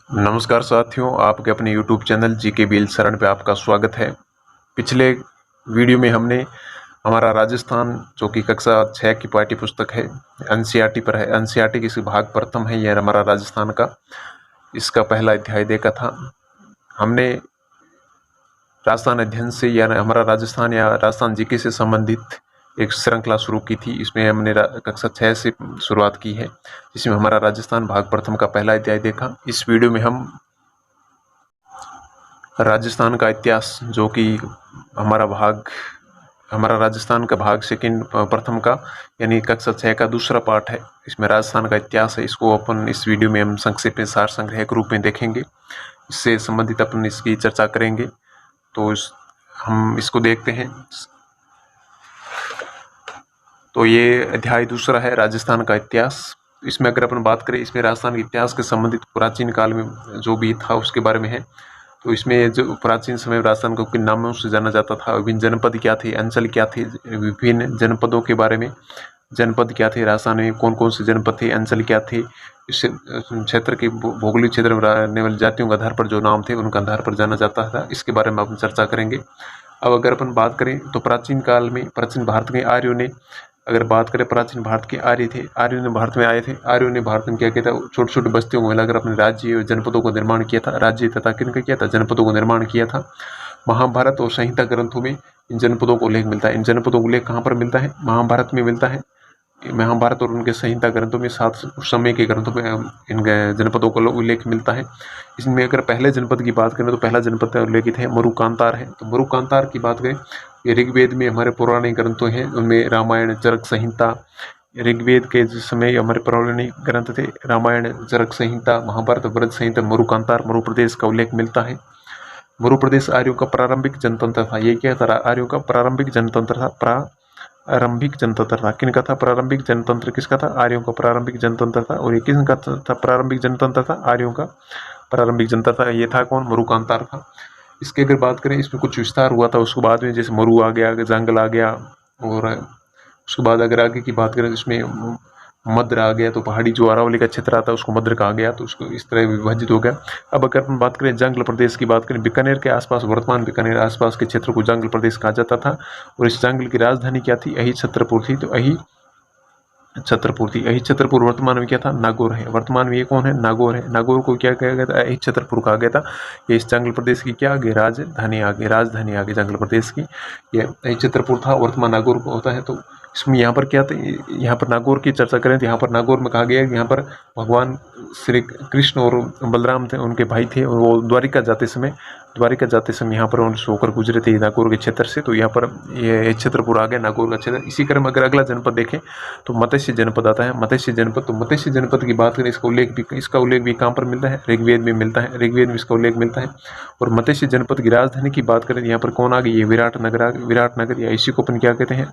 नमस्कार साथियों, आपके अपने YouTube चैनल जीके बील शरण पे आपका स्वागत है। पिछले वीडियो में हमने हमारा राजस्थान जो कि कक्षा 6 की पाठ्य पुस्तक है, एनसीईआरटी पर है। एनसीईआरटी की भाग प्रथम है यह हमारा राजस्थान का, इसका पहला अध्याय देखा था हमने। राजस्थान अध्ययन से या हमारा राजस्थान या राजस्थान जीके से संबंधित एक श्रृंखला शुरू की थी। इसमें हमने कक्षा 6 से शुरुआत की है, जिसमें हमारा राजस्थान भाग प्रथम का पहला अध्याय देखा। इस वीडियो में हम राजस्थान का इतिहास, जो कि हमारा राजस्थान का भाग सेकंड प्रथम का यानी कक्षा 6 का दूसरा पार्ट है, इसमें राजस्थान का इतिहास है। इसको अपन इस वीडियो में हम संक्षेप में सार संग्रह के रूप में देखेंगे। इससे संबंधित अपन इसकी चर्चा करेंगे। तो हम इसको देखते हैं। तो ये अध्याय दूसरा है, राजस्थान का इतिहास। इसमें अगर अपन बात करें, इसमें राजस्थान के इतिहास के संबंधित प्राचीन काल में जो भी था उसके बारे में है। तो इसमें जो प्राचीन समय राजस्थान को किन नामों से जाना जाता था, विभिन्न जनपद क्या थे, अंचल क्या थे, विभिन्न जनपदों के बारे में, जनपद क्या थे, राजस्थान में कौन कौन से जनपद थे, अंचल क्या थे, इस क्षेत्र के भौगोलिक क्षेत्र में रहने वाली जातियों के आधार पर जो नाम थे उनका आधार पर जाना जाता था। इसके बारे में अपन चर्चा करेंगे। अब अगर अपन बात करें तो प्राचीन काल में प्राचीन भारत के आर्यों ने, अगर बात करें प्राचीन भारत के आर्य थे, आर्यों ने भारत में आए थे। आर्यों ने भारत में क्या किया था, छोटी छोटी बस्तियों को मिलाकर अपने राज्य और जनपदों को निर्माण किया था। राज्य तथा किनका किया था, जनपदों को निर्माण किया था। महाभारत और संहिता ग्रंथों में इन जनपदों को उल्लेख मिलता है। इन जनपदों को उल्लेख कहाँ पर मिलता है, महाभारत में मिलता है। महाभारत और उनके संहिता ग्रंथों में, साथ उस समय के ग्रंथों में इन जनपदों को उल्लेख मिलता है। इसमें अगर पहले जनपद की बात करें तो पहला जनपद उल्लेखित है मरुकांतार है। तो मरुकांतार की बात करें, ये ऋग्वेद में हमारे पौराणिक ग्रंथों हैं, उनमें रामायण, चरक संहिता, ऋग्वेद के जिस समय हमारे पौराणिक ग्रंथ थे, रामायण, चरक संहिता, महाभारत, व्रत संहिता, मरुकांतार, मरु प्रदेश का उल्लेख मिलता है। मरु प्रदेश आर्यों का प्रारंभिक जनतंत्र था। ये क्या था, आर्यों का प्रारंभिक जनतंत्र था। प्रारंभिक जनतंत्र था, किनका था प्रारंभिक जनतंत्र, किसका था, आर्यों का प्रारंभिक जनतंत्र था। और ये किसका था प्रारंभिक जनतंत्र था, आर्यों का प्रारंभिक जनतंत्र था। ये था कौन, मरुकांतार था। इसकी अगर बात करें, इसमें कुछ विस्तार हुआ था उसके बाद में, जैसे मरु आ गया, जंगल आ गया, और उसके बाद अगर आगे की बात करें तो इसमें मद्र आ गया। तो पहाड़ी जो अरावली का क्षेत्र आता है उसको मद्र कहा गया, तो उसको इस तरह विभाजित हो गया। अब अगर हम बात करें जंगल प्रदेश की बात करें, बीकानेर के आसपास, वर्तमान बीकानेर आसपास के क्षेत्र को जंगल प्रदेश कहा जाता था। और इस जंगल की राजधानी क्या थी, अही छत्रपुर थी। तो अही छत्रपुर थी। अही छत्रपुर वर्तमान में क्या था, नागौर है। वर्तमान में ये कौन है, नागौर है। नागौर को क्या कहा गया था, अही छत्रपुर कहा गया था। ये इस जंगल प्रदेश की क्या आगे, राजधानी आगे जंगल प्रदेश की ये अही छत्रपुर था। वर्तमान नागौर होता है। तो इसमें यहाँ पर क्या था, यहाँ पर नागौर की चर्चा करें तो यहाँ पर नागौर में कहा गया है, यहाँ पर भगवान श्री कृष्ण और बलराम थे, उनके भाई थे, और वो द्वारिका जाते समय यहाँ पर उनसे होकर गुजरे थे नागौर के क्षेत्र से। तो यहाँ पर ये छत्रपुर आ गया, नागौर का क्षेत्र। इसी क्रम अगर अगला जनपद देखें तो मत्स्य जनपद आता है। मत्स्य जनपद, तो मत्स्य जनपद की बात करें, इसका उल्लेख भी कहाँ पर मिलता है, ऋग्वेद में मिलता है। ऋग्वेद में इसका उल्लेख मिलता है। और मत्स्य जनपद की राजधानी की बात करें, यहाँ पर कौन आ गई, ये विराट नगर, या इसी को अपन क्या कहते हैं,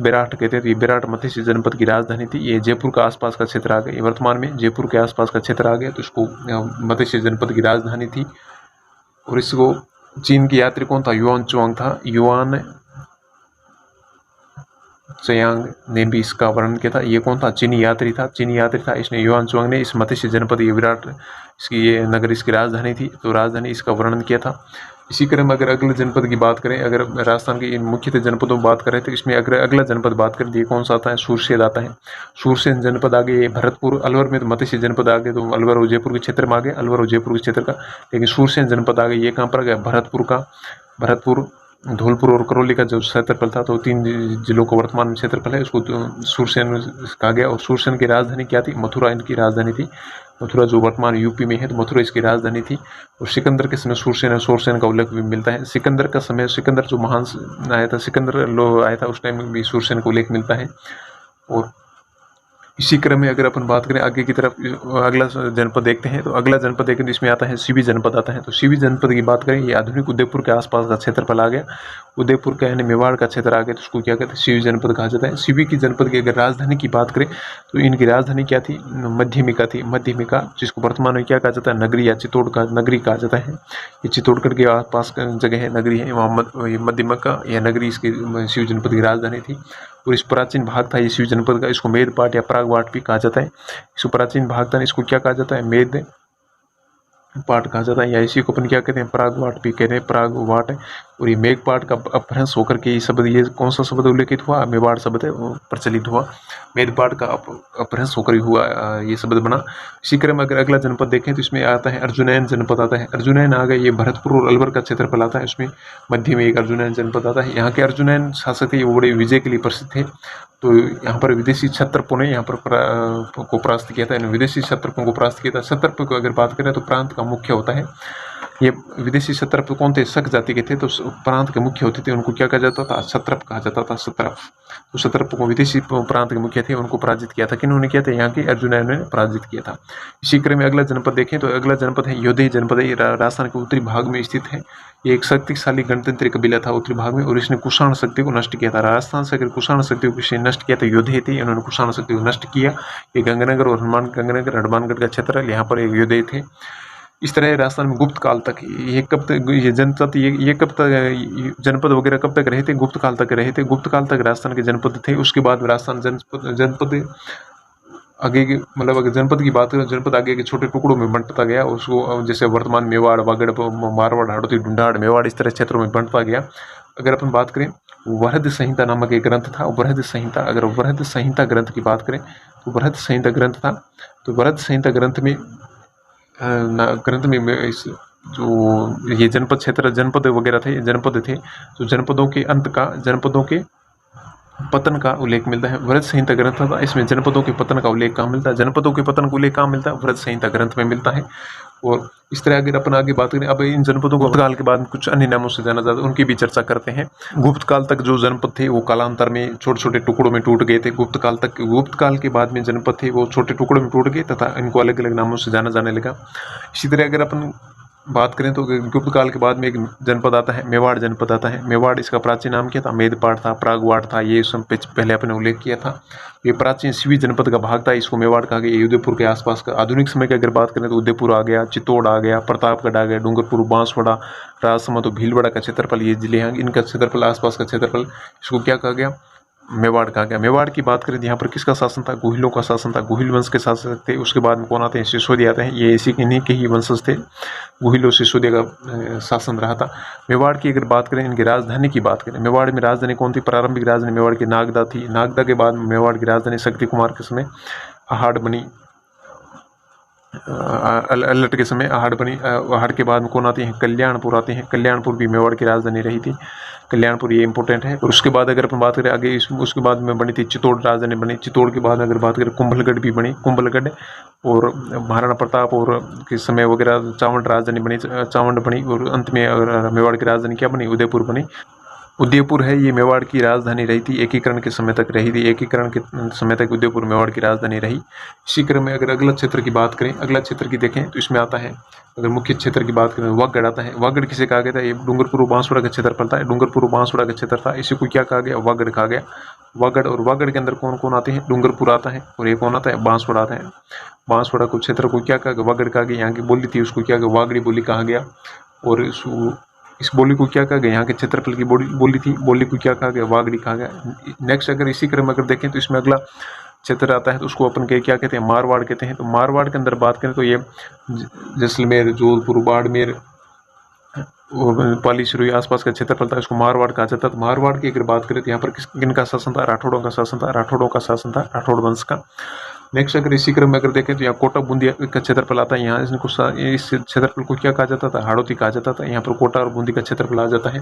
विराट कहते हैं। तो ये विराट मत्स्य जनपद की राजधानी थी। ये जयपुर का आसपास का क्षेत्र आ गया, वर्तमान में जयपुर के आसपास का क्षेत्र आ गया। तो इसको मत्स्य जनपद की राजधानी थी। और इसको चीन की यात्री कौन था, युआन चुआंग था। युआन त्सयांग ने भी इसका वर्णन किया था। ये कौन था, चीनी यात्री था। इसने युआन चुआंग ने इस मत्स्य जनपद, ये विराट इसकी ये नगर इसकी राजधानी थी, तो राजधानी इसका वर्णन किया था। इसी क्रम में अगर अगले जनपद की बात करें, अगर राजस्थान के इन मुख्यतः जनपदों में बात करें तो इसमें अगर अगला जनपद बात करें तो ये कौन सा आता है, सूरसेन आता है। सूरसेन जनपद आगे, भरतपुर, अलवर में तो मत्स्य जनपद आगे, तो अलवर और जयपुर के क्षेत्र में आगे, अलवर और जयपुर के क्षेत्र का। लेकिन सूरसेन जनपद आगे, ये कहाँ पर गया, भरतपुर, धौलपुर और करौली का जो क्षेत्रफल था, तो 3 जिलों को वर्तमान में क्षेत्रफल है, उसको सूरसेन कहा गया। और सूरसेन की राजधानी क्या थी, मथुरा इनकी राजधानी थी। मथुरा जो वर्तमान यूपी में है, तो मथुरा इसकी राजधानी थी। और सिकंदर के समय सूरसेन का उल्लेख भी मिलता है। सिकंदर का समय, सिकंदर जो महान आया था, आया था, उस टाइम में भी सूरसेन का उल्लेख मिलता है। और इसी क्रम में अगर अपन बात करें आगे की तरफ, अगला जनपद देखते हैं, तो अगला जनपद देखें तो इसमें आता है सीवी जनपद आता है। तो सीवी जनपद की बात करें, ये आधुनिक उदयपुर के आसपास का क्षेत्रफल आ गया। उदयपुर का यानी मेवाड़ का क्षेत्र आ गया, तो उसको क्या कहते हैं, सीवी जनपद कहा जाता है। सीवी की जनपद की अगर राजधानी की बात करें तो इनकी राजधानी क्या थी, मध्यमिका, जिसको वर्तमान में क्या कहा जाता है, नगरी या चित्तौड़ का नगरी कहा जाता है। ये चित्तौड़गढ़ के आसपास का जगह है, नगरी है, वहाँ मध्यमिका या नगरी इसकी शिव जनपद की राजधानी थी। और इस प्राचीन भाग था ये शिव जनपद का, इसको मेदपाट या प्रागवाट भी कहा जाता है। इसको प्राचीन भाग था, इसको क्या कहा जाता है, पाठ कहा जाता है, या इसी को अपन क्या कहते हैं, परागवाट भी कहते हैं, परागवाट है। और ये मेघपाट का अपभ्रंश होकर के ये शब्द, ये कौन सा शब्द उल्लेखित हुआ, मेवाड़ शब्द है वो प्रचलित हुआ, मेघपाट का अपभ्रंश होकर हुआ ये शब्द बना। इसी क्रम में अगर अगला जनपद देखें तो इसमें आता है अर्जुनैन जनपद आता है। अर्जुनैन आ गए, ये भरतपुर और अलवर का क्षेत्रफल आता है, इसमें मध्य में एक अर्जुनैन जनपद आता है। यहाँ के अर्जुनैन शासक थे वो बड़े विजय के लिए प्रसिद्ध थे। तो यहाँ पर विदेशी क्षत्रपों ने यहाँ पर को परास्त किया था, विदेशी क्षत्रपों को परास्त किया था। क्षत्रप को अगर बात करें तो प्रांत का मुख्य होता है। ये विदेशी क्षत्रप कौन थे, शक जाति के थे, तो प्रांत के मुख्य होते थे, उनको क्या कहा जाता था, क्षत्रप कहा जाता था, क्षत्रप। तो क्षत्रप को विदेशी प्रांत के मुख्य थे, उनको पराजित किया था। किन्होंने किया था, यहाँ के अर्जुनैन ने पराजित किया था। इसी क्रम में अगला जनपद देखें तो अगला जनपद है योधेय जनपद है, राजस्थान के उत्तरी भाग में स्थित है। ये एक शक्तिशाली गणतंत्री कबीला था उत्तरी भाग में, और इसने कुषाण शक्ति को नष्ट किया था। राजस्थान से अगर कुषाण शक्ति को किसी ने नष्ट किया तो योधेय थे, इन्होंने कुषाण शक्ति को नष्ट किया। ये गंगानगर और हनुमानगढ़ का क्षेत्र है, यहाँ पर एक योधेय थे। इस तरह राजस्थान में गुप्त काल तक ये कब तक ये जनपद ये कब तक जनपद वगैरह कब तक रहे थे, गुप्त काल तक रहे थे। गुप्त काल तक राजस्थान के जनपद थे। उसके बाद राजस्थान जनपद आगे के, मतलब अगर जनपद की बात करें, जनपद आगे के छोटे टुकड़ों में बंटता गया। उसको जैसे वर्तमान मेवाड़, वागड़, मारवाड़, हाड़ौती, ढूंढाड़, मेवाड़, इस तरह क्षेत्रों में बंटता गया। अगर अपन बात करें, वृहद संहिता नामक एक ग्रंथ था। वृहद संहिता, अगर वृहद संहिता ग्रंथ की बात करें तो वृहद संहिता ग्रंथ था। तो वृहद संहिता ग्रंथ में इस जो ये जनपद क्षेत्र, जनपद वगैरह थे, जनपद थे, तो जनपदों के अंत का, जनपदों के पतन का उल्लेख मिलता है। वृहद संहिता ग्रंथ था, इसमें जनपदों के पतन का उल्लेख कहाँ मिलता है, जनपदों के पतन का उल्लेख कहाँ मिलता है, वृहद संहिता ग्रंथ में मिलता है। और इस तरह अगर अपन आगे बात करें, अब इन जनपदों को गुप्त काल के बाद कुछ अन्य नामों से जाना जाता है, उनकी भी चर्चा करते हैं। गुप्त काल तक जो जनपद थे वो कालांतर में छोटे छोटे टुकड़ों में टूट गए थे। गुप्त काल के बाद में जनपद थे वो छोटे टुकड़ों में टूट गए तथा इनको अलग अलग नामों से जाना जाने लगा। इसी तरह अगर अपन बात करें तो गुप्त काल के बाद में एक जनपद आता है, मेवाड़ जनपद आता है। मेवाड़, इसका प्राचीन नाम क्या था, मेदपाट था, प्रागवाट था, ये सब पहले अपने उल्लेख किया था। ये प्राचीन शिवी जनपद का भाग था, इसको मेवाड़ कहा गया। उदयपुर के आसपास का, आधुनिक समय की अगर बात करें तो उदयपुर आ गया, चित्तौड़ आ गया, प्रतापगढ़ आ गया, डूंगरपुर, बांसवाड़ा, राजसमंद और भीलवाड़ा का क्षेत्रफल, ये जिले हैं, इनका क्षेत्रफल, आसपास का क्षेत्रफल, इसको क्या कहा गया, मेवाड़ कहा गया। मेवाड़ की बात करें तो यहाँ पर किसका शासन था, गुहिलों का शासन था, गुहिल वंश के शासक थे। उसके बाद में कौन आते हैं, सिसोदिया आते हैं, ये इसी इन्हीं के ही वंशज थे। गुहिलों सिसोदिया का शासन रहा था। मेवाड़ की अगर बात करें, इनकी राजधानी की बात करें, मेवाड़ में राजधानी कौन थी, प्रारंभिक राजधानी मेवाड़ की नागदा थी। नागदा के बाद मेवाड़ की राजधानी शक्ति कुमार के समय अहाड़ बनी, अलट के समय अहाड़ बनी। अहाड़ के बाद में कौन आते हैं, कल्याणपुर आते हैं। कल्याणपुर भी मेवाड़ की राजधानी रही थी। कल्याणपुर ये इंपॉर्टेंट है। और उसके बाद अगर अपन बात करें आगे, उसके बाद में बनी थी चित्तौड़, राजधानी बनी। चित्तौड़ के बाद अगर बात करें, कुंभलगढ़ भी बनी, कुंभलगढ़ और महाराणा प्रताप और के समय वगैरह चावंड राजधानी बनी, चावंड बनी। और अंत में मेवाड़ की राजधानी क्या बनी, उदयपुर बनी। उदयपुर है ये मेवाड़ की राजधानी रही थी, एकीकरण के समय तक रही थी। एकीकरण के समय तक उदयपुर मेवाड़ की राजधानी रही। इसी क्रम में अगर अगला क्षेत्र की बात करें, अगला क्षेत्र की देखें तो इसमें आता है, अगर मुख्य क्षेत्र की बात करें, वागड़ आता है। वागड़ किसे कहा गया था, ये डूंगरपुर बांसवाड़ा का क्षेत्रफल था, डूंगरपुर बांसवाड़ा का क्षेत्र था, इसी को क्या कहा गया, वागड़ कहा गया। वागड़, और वागड़ के अंदर कौन कौन आते हैं, डूंगरपुर आता है और ये कौन आता है, बांसवाड़ा आता है। बांसवाड़ा को क्षेत्र को क्या कहा गया, वागड़ कहा गया। यहाँ की बोली थी उसको क्या कहा, वागड़ी बोली कहा गया। और इस बोली को क्या कहा गया, यहाँ के क्षेत्रफल की बोली थी, बोली को क्या कहा गया, वागड़ी कहा गया। नेक्स्ट अगर इसी क्रम में अगर देखें तो इसमें अगला क्षेत्र आता है तो उसको अपन क्या कहते हैं, मारवाड़ कहते हैं। तो मारवाड़ के अंदर बात करें तो ये जैसलमेर, जोधपुर, बाड़मेर और पाली, सिरोही आसपास का क्षेत्रफल था, इसको मारवाड़ कहा जाता है। मारवाड़ की अगर बात करें तो यहाँ पर किनका शासन था, राठौड़ों का शासन था, राठौड़ों का शासन था, राठौड़ वंश का। नेक्स्ट अगर इसी क्रम में अगर देखें तो यहाँ कोटा बूंदी का क्षेत्रफल आता है। यहाँ इस क्षेत्रफल को क्या कहा जाता था, हाड़ौती कहा जाता था। यहाँ पर कोटा और बूंदी का क्षेत्रफल आ जाता है।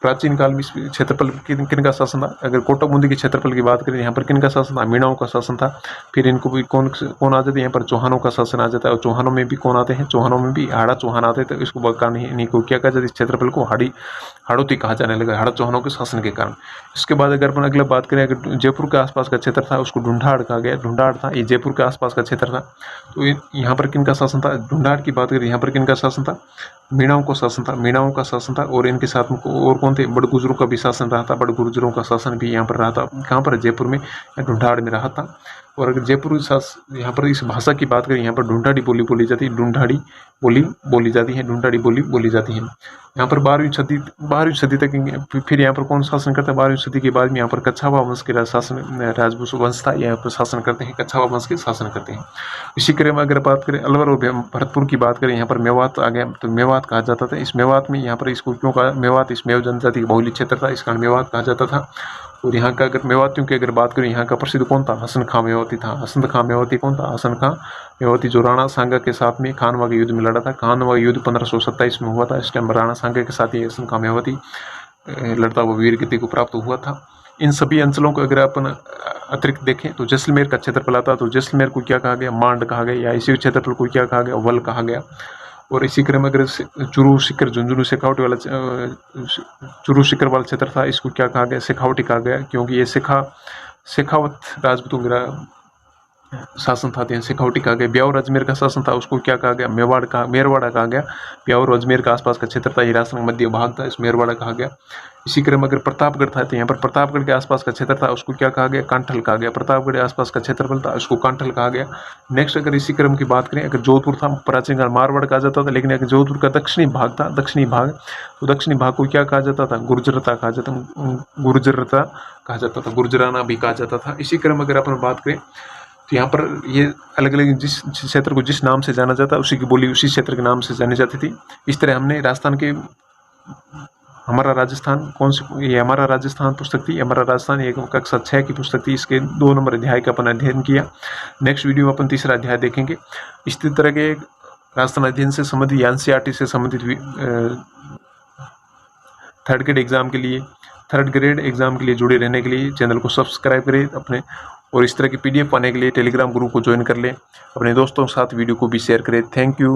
प्राचीन काल में इस क्षेत्रफल किन का शासन था, अगर कोटा बूंदी के क्षेत्रफल की बात करें यहाँ पर किन का शासन था, मीणाओं का शासन था। फिर इनको भी कौन आ जाते हैं, यहाँ पर चौहानों का शासन आ जाता है। और चौहानों में भी कौन आते हैं, चौहानों में भी हाड़ा चौहान आते थे। इसको इन्हीं को क्या कहा जाता है, इस क्षेत्रफल को हाड़ौती कहा जाने लगा, हाड़ा चौहानों के शासन के कारण। इसके बाद अगर अपन अगला बात करें, अगर जयपुर के आसपास का क्षेत्र था उसको ढूंढाड़ कहा गया। ढूंढाड़ था, ये जयपुर के आसपास का क्षेत्र था। तो यहाँ पर किन का शासन था, ढूंढाड़ की बात करें, यहाँ पर किन का शासन था, मीणाओं का शासन था, मीणाओं का शासन था। और इनके साथ में और कौन थे, बड़ गुजरों का भी शासन रहा था, बड़ गुजरों का शासन भी यहाँ पर रहा था। कहाँ पर, जयपुर में, ढूंढाड़ में रहा था। और अगर जयपुर यहाँ पर इस भाषा की बात करें, यहाँ पर ढूंढाड़ी बोली बोली जाती है, ढूंढाड़ी बोली बोली जाती है, ढूंढाड़ी बोली बोली जाती है। यहाँ पर 12वीं सदी तक फिर यहाँ पर कौन शासन करता है? 12वीं सदी के बाद में यहाँ पर कच्छावा वंश के शासन, राजपूत वंश था, यहाँ पर शासन करते हैं, कच्छावा वंश के शासन करते हैं। इसी क्रम में अगर बात करें अलवर और भरतपुर की बात करें, यहाँ पर मेवात आ गया, तो मेवात कहा जाता था। इस मेवात में यहाँ पर इसको क्यों कहा मेवात? इस मेव जनजाति का बहुल्य क्षेत्र था, इस कारण मेवात कहा जाता था। और यहाँ का अगर मेवातियों की अगर बात करें, यहाँ का प्रसिद्ध कौन था? हसन खां मेवाती था। हसन खां मेवाती कौन था? हसन खां मेवाती, जो राणा सांगा के साथ में खानवा के युद्ध में लड़ा था। खानवा युद्ध 1527 में हुआ था। इस टाइम राणा सांगा के साथ ही हसन खां मेवाती लड़ता हुआ वीर गति को प्राप्त हुआ था। इन सभी अंचलों को अगर अपन अतिरिक्त देखें तो जैसलमेर का क्षेत्रफल आता है, तो जैसलमेर को क्या कहा गया? मांड कहा गया, या इसी क्षेत्रफल को क्या कहा गया? वल कहा गया। और इसी क्रम में अगर चुरू सीकर झुंझुनू शेखावटी वाला चुरू सीकर वाला क्षेत्र था, इसको क्या कहा गया? शेखावटी कहा गया, क्योंकि ये शेखावत राजपूतों का शासन था, शेखावटी कहा गया। ब्यावर अजमेर का शासन था, उसको क्या कहा गया? मेरवाड़ा कहा गया। ब्यावर अजमेर का आसपास का क्षेत्र था, ये राजस्थान का मध्य भाग था, इस मेरवाड़ा कहा गया। इसी क्रम में अगर प्रतापगढ़ था, तो यहाँ पर प्रतापगढ़ के आसपास का क्षेत्र था, उसको क्या कहा गया? कांठल कहा गया। प्रतापगढ़ के आसपास का क्षेत्रफल था, उसको कांठल कहा गया। नेक्स्ट अगर इसी क्रम की बात करें, अगर जोधपुर था, प्राचीन काल मारवाड़ कहा जाता था, लेकिन अगर जोधपुर का दक्षिणी भाग था, दक्षिणी भाग, तो दक्षिणी भाग को क्या कहा जाता था? गुर्जरता कहा जाता, गुर्जरता कहा जाता था, गुर्जराना भी कहा जाता था। इसी क्रम अगर अपन बात करें तो यहाँ पर ये अलग अलग जिस क्षेत्र को जिस नाम से जाना जाता है, उसी की बोली उसी क्षेत्र के नाम से जानी जाती थी। इस तरह हमने राजस्थान के हमारा राजस्थान कौन सी, ये हमारा राजस्थान पुस्तक थी, हमारा राजस्थान एक कक्षा 6 की पुस्तक थी, इसके 2 नंबर अध्याय का अपन अध्ययन किया। नेक्स्ट वीडियो में अपन तीसरा अध्याय देखेंगे। इसी तरह के राजस्थान अध्ययन से संबंधित, एनसीईआरटी से संबंधित थर्ड ग्रेड एग्जाम के लिए जुड़े रहने के लिए चैनल को सब्सक्राइब करें अपने, और इस तरह की PDF पाने के लिए टेलीग्राम ग्रुप को ज्वाइन कर लें। अपने दोस्तों के साथ वीडियो को भी शेयर करें। Thank you.